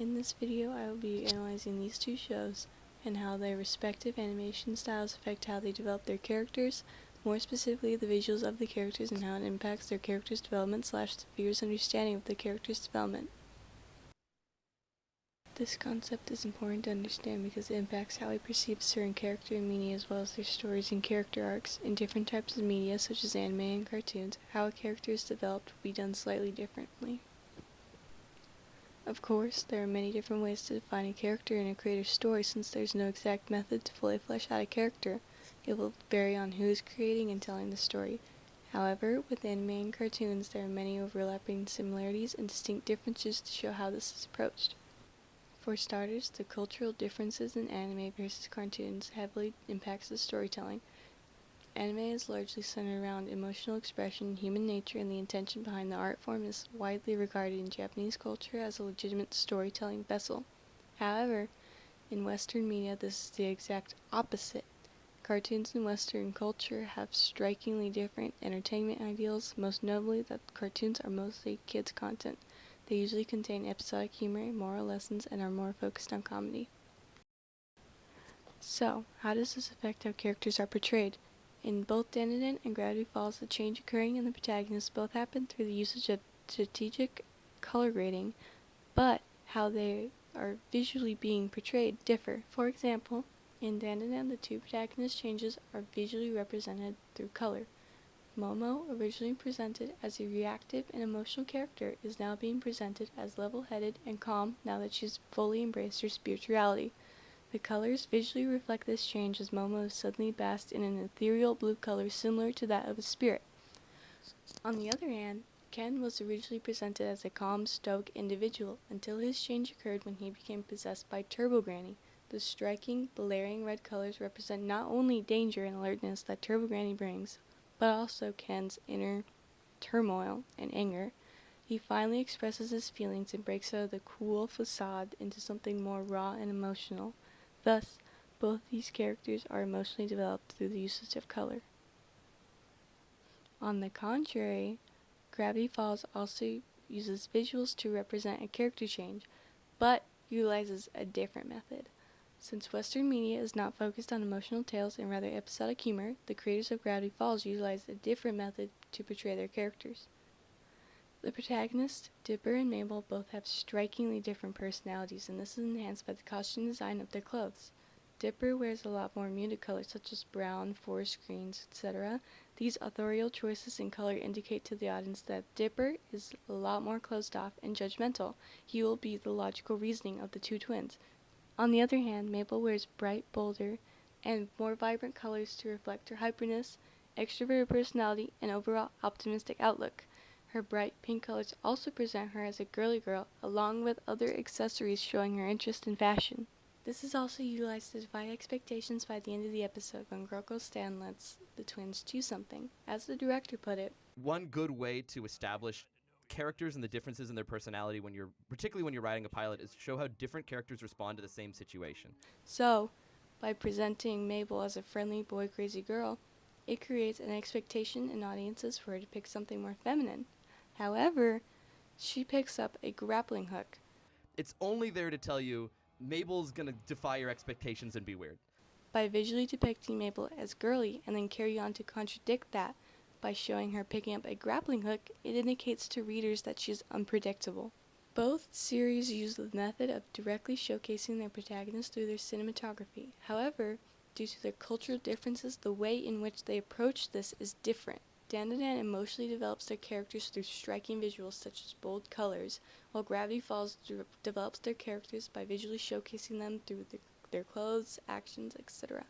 In this video, I will be analyzing these two shows and how their respective animation styles affect how they develop their characters, more specifically the visuals of the characters and how it impacts their characters' development / the viewer's understanding of the character's development. This concept is important to understand because it impacts how we perceive a certain character in media as well as their stories and character arcs. In different types of media, such as anime and cartoons, how a character is developed will be done slightly differently. Of course, there are many different ways to define a character in a creator's story since there's no exact method to fully flesh out a character. It will vary on who is creating and telling the story. However, with anime and cartoons, there are many overlapping similarities and distinct differences to show how this is approached. For starters, the cultural differences in anime versus cartoons heavily impacts the storytelling. Anime is largely centered around emotional expression, human nature, and the intention behind the art form is widely regarded in Japanese culture as a legitimate storytelling vessel. However, in Western media, this is the exact opposite. Cartoons in Western culture have strikingly different entertainment ideals, most notably that cartoons are mostly kids' content. They usually contain episodic humor, moral lessons, and are more focused on comedy. So, how does this affect how characters are portrayed? In both Dandadan and Gravity Falls, the change occurring in the protagonists both happen through the usage of strategic color grading, but how they are visually being portrayed differ. For example, in Dandadan, the two protagonist changes are visually represented through color. Momo, originally presented as a reactive and emotional character, is now being presented as level-headed and calm now that she's fully embraced her spirituality. The colors visually reflect this change as Momo is suddenly bathed in an ethereal blue color similar to that of a spirit. On the other hand, Ken was originally presented as a calm, stoic individual until his change occurred when he became possessed by Turbo Granny. The striking, blaring red colors represent not only danger and alertness that Turbo Granny brings, but also Ken's inner turmoil and anger. He finally expresses his feelings and breaks out of the cool facade into something more raw and emotional. Thus, both these characters are emotionally developed through the usage of color. On the contrary, Gravity Falls also uses visuals to represent a character change, but utilizes a different method. Since Western media is not focused on emotional tales and rather episodic humor, the creators of Gravity Falls utilized a different method to portray their characters. The protagonists, Dipper and Mabel, both have strikingly different personalities, and this is enhanced by the costume design of their clothes. Dipper wears a lot more muted colors such as brown, forest greens, etc. These authorial choices in color indicate to the audience that Dipper is a lot more closed off and judgmental. He will be the logical reasoning of the two twins. On the other hand, Mabel wears bright, bolder, and more vibrant colors to reflect her hyperness, extroverted personality, and overall optimistic outlook. Her bright pink colors also present her as a girly girl, along with other accessories showing her interest in fashion. This is also utilized to defy expectations by the end of the episode when Groco Stan lets the twins do something. As the director put it, one good way to establish characters and the differences in their personality particularly when you're writing a pilot, is to show how different characters respond to the same situation. So, by presenting Mabel as a friendly boy crazy girl, it creates an expectation in audiences for her to pick something more feminine. However, she picks up a grappling hook. It's only there to tell you Mabel's gonna defy your expectations and be weird. By visually depicting Mabel as girly and then carry on to contradict that by showing her picking up a grappling hook, it indicates to readers that she is unpredictable. Both series use the method of directly showcasing their protagonists through their cinematography. However, due to their cultural differences, the way in which they approach this is different. Dandadan emotionally develops their characters through striking visuals such as bold colors, while Gravity Falls develops their characters by visually showcasing them through their clothes, actions, etc.